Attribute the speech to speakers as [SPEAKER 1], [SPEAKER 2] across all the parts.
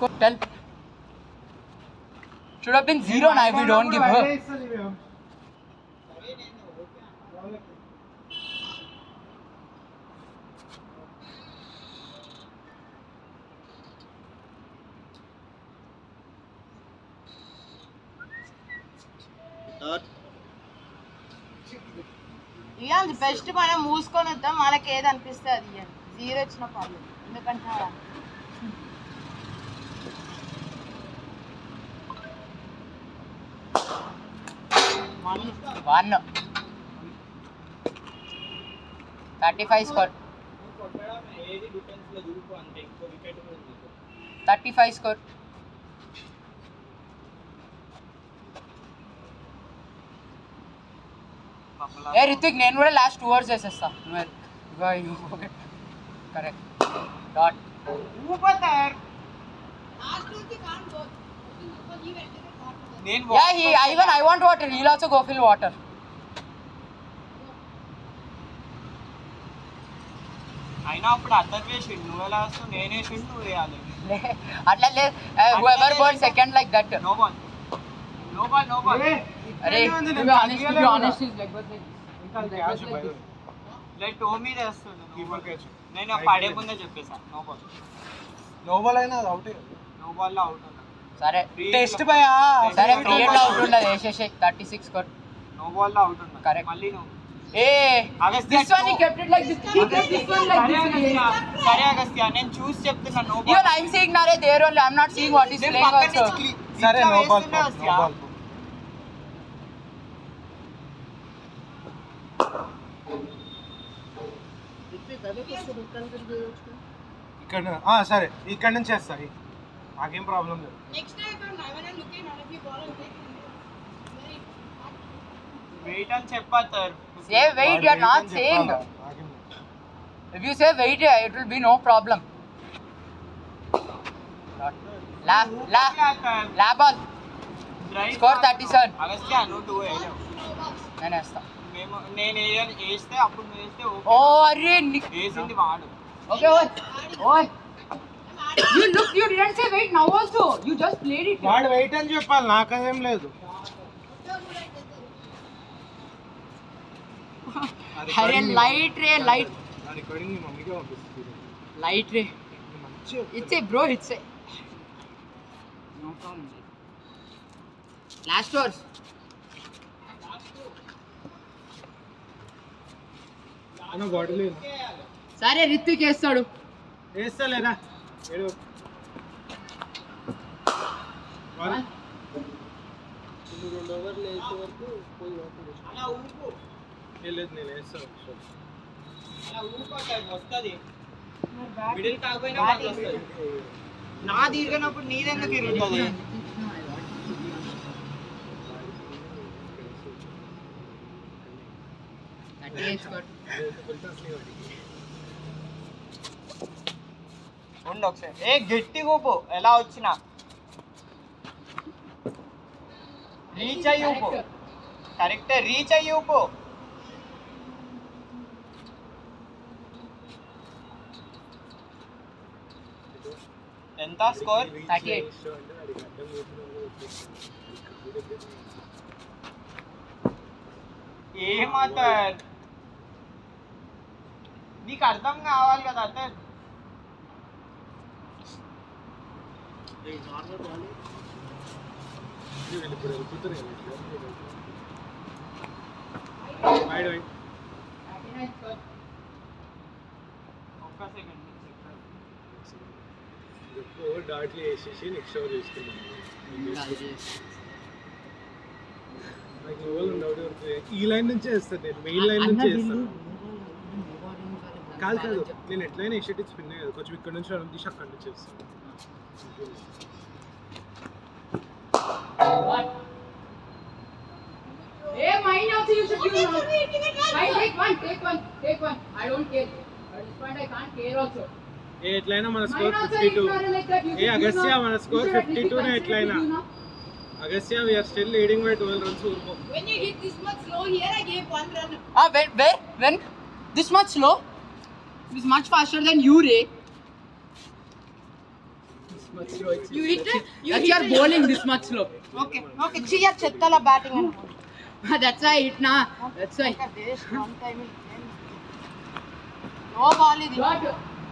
[SPEAKER 1] score? Tell. Should have been 0 now if we don't give her.
[SPEAKER 2] ఇక best మనం మూసుకొని వద్దాం, మనకి ఏది అనిపిస్తే అది ఇవ్వండి. 0 ఇచ్చిన పర్లేదు, ఎందుకంటే
[SPEAKER 1] 1 35 score. 35 score. ఏ రితిక్ నేను కూడా లాస్ట్ 2 అవర్స్ చేసేస్తా. Correct dot I want water. He'll also go fill water.
[SPEAKER 3] అయినా అప్పుడు అతను వేసిండు, నువ్వు ఎలా వస్తావు? నేనే వేసిండు, నువ్వు వేయాలి.
[SPEAKER 1] అట్లా లేదు. whoever goes second like that.
[SPEAKER 3] No ball.
[SPEAKER 1] అరే to be honest is like what
[SPEAKER 3] like టో మీద వేస్తుండు. నేను పడే ముందే చెప్పేసా నో బాల్
[SPEAKER 4] అయినా అది అవుట్.
[SPEAKER 3] నో బాల్ లో అవుట్ ఉన్నా.
[SPEAKER 1] సరే
[SPEAKER 4] టెస్ట్ భయ్యా.
[SPEAKER 1] సరే ఫ్రీ లో అవుట్ ఉండదు. వేసేసే 36 స్కోర్.
[SPEAKER 3] నో బాల్ లో అవుట్ ఉన్నా.
[SPEAKER 1] కరెక్ట్.
[SPEAKER 3] మళ్ళీ నువ్వు
[SPEAKER 1] this one he kept it like this. He kept this one like this.
[SPEAKER 3] సరే అగస్త్య, నేను చూసి చెప్తున్నా. No ball.
[SPEAKER 1] Even I'm seeing Nare there only. I'm not seeing what he's playing also.
[SPEAKER 4] సరే no ball. ఇక్కడ సరే ఇక్కడ నుంచి చేస్తా, నాకేం ప్రాబ్లం లేదు.
[SPEAKER 3] వెయిట్ అని చెప్పారు.
[SPEAKER 1] Say wait, you're not saying. If you say wait, it will be no problem. La ball. Score 37.
[SPEAKER 3] Agastya నువ్వు 2 వేయలేవు.
[SPEAKER 1] నేను వేస్తా.
[SPEAKER 3] నేను వేస్తే అప్పుడు నువ్వు వేస్తే ఓకే.
[SPEAKER 1] ఓ అరే
[SPEAKER 3] వేసింది వాడు.
[SPEAKER 1] Okay, ఓయ్ you didn't say wait now also. You just played it.
[SPEAKER 4] వాడు వెయిట్ అని చెప్పాలి, నాకేం లేదు.
[SPEAKER 1] అరే లైట్ రే లైట్
[SPEAKER 4] నా రికార్డింగ్ మీ మమ్మీకి పంపిస్తుంది.
[SPEAKER 1] లైట్ రే it's a bro it's a no problem. Last overs
[SPEAKER 4] అన్న బాటిల్ లేదు.
[SPEAKER 1] సరే రిత్విక్ వేస్తాడు.
[SPEAKER 4] వేస్తలేరా ఏడు
[SPEAKER 3] నువ్వు 2 ఓవర్లు వేసే వరకు పోయి అలా ఊపు.
[SPEAKER 4] లేదు నేను వేస్తాను.
[SPEAKER 3] అలా ఊపాక వస్తుంది. మిడిల్ కాకపోయినా వస్తుంది. నా తిరిగినప్పుడు నీదెందుకు ఇరుగుతుంది? ఉండు ఒకసారి. గట్టి ఊపు, ఎలా వచ్చినా రీచ్ అయ్యి ఊపు. కరెక్టే, రీచ్ అయ్యి ఊపు. ఎంత స్కోర్?
[SPEAKER 1] 38.
[SPEAKER 3] ఏమవుతారు నీకు అర్థం కావాలి కదా అతను. ఒక్క సెకండ్
[SPEAKER 4] డాట్లు వేసేసి నెక్స్ట్ ఓవర్ తీసుకున్నాను. నాకు ఓవర్ డౌట్ అవుతుంది. ఈ లైన్ నుంచే వేస్తాను నేను, మెయిన్ లైన్ నుంచే వేస్తాను. కాదు నేను ఎట్లయినా ఎషెట్ స్పిన్ కదా, కొంచెం ఇక్కడ నుంచి రన్ తీసి అక్కడ నుంచి వేస్తాను.
[SPEAKER 1] Hey, mine also you should give one. Take one. I don't care. At this point I can't care also.
[SPEAKER 4] ఎట్లయినా మన స్కోర్ 52. అగస్త్య మన స్కోర్ 52 నే ఎట్లయినా. Agastya, we are still leading by 12 runs.
[SPEAKER 2] When you hit this much slow here, I gave 1 run.
[SPEAKER 1] When? This much slow? It is much faster than you, Ray. much slow.
[SPEAKER 2] You hit it? You
[SPEAKER 1] That's
[SPEAKER 2] hit
[SPEAKER 1] your
[SPEAKER 2] it.
[SPEAKER 1] bowling this much slow.
[SPEAKER 2] Okay okay చెయ్య చెత్తల batting అని
[SPEAKER 1] That's why I hit na. That's why.
[SPEAKER 2] Waste one time no ball ఇది
[SPEAKER 1] What?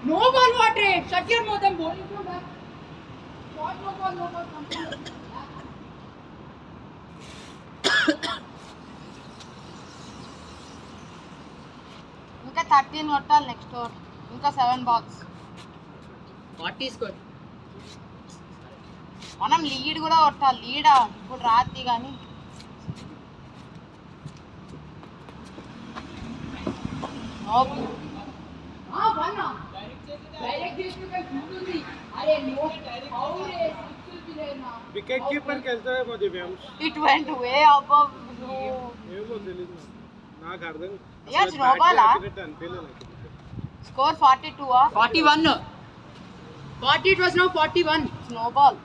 [SPEAKER 1] No ball, what? Shut your mouth. I'm bowling from back. What? No ball, no ball. Come on.
[SPEAKER 2] ఇంకా 13 కొట్టాలి next over ఇంకా 7 balls
[SPEAKER 1] 40 score.
[SPEAKER 2] మనం lead కూడా కొట్టాలి లీడా ఇప్పుడు రాత్రి కానీ
[SPEAKER 1] One na. Direct చేస్తే ఉంటుంది. అరే no. How రే సిక్స్ పిలేర్ నా.
[SPEAKER 4] వికెట్ కీపర్ కి వెళ్తాయేమో Divyansh.
[SPEAKER 2] It went way above
[SPEAKER 4] ఏమో తెలీదు నాకు అర్థం
[SPEAKER 2] Yeah, it's no ball, ah?
[SPEAKER 4] అనిపించలేదు నాకు.
[SPEAKER 2] స్కోర్ 42 ఆ
[SPEAKER 1] 41. 40 it was now 41.
[SPEAKER 2] No ball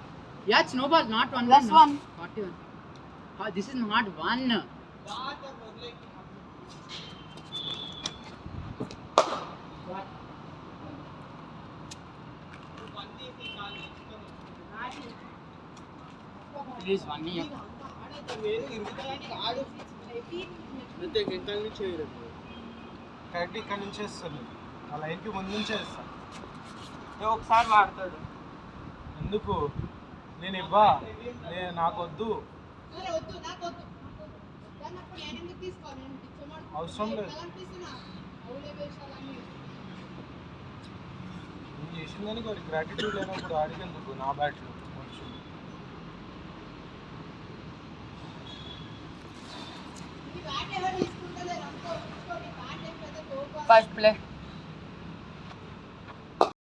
[SPEAKER 1] Yeah, it's no ball, not one.
[SPEAKER 2] Plus
[SPEAKER 1] no.
[SPEAKER 2] one.
[SPEAKER 1] 41. This is not one. What? It is 1 year.
[SPEAKER 4] అంతే ఇంకా నుంచి చేయలేదు కరెక్ట్ ఇక్కడ నుంచి వేస్తాను ఆ లైన్కి ముందు నుంచే వేస్తాను
[SPEAKER 3] ఒకసారి వాడతాడు
[SPEAKER 4] ఎందుకు నేను ఇవ్వా నాకు వద్దు అవసరం లేదు నేను చేసిన దానికి ఒక గ్రాటిట్యూడ్ లేనప్పుడు ఆడికెందుకు నా బ్యాట్లో
[SPEAKER 1] First play.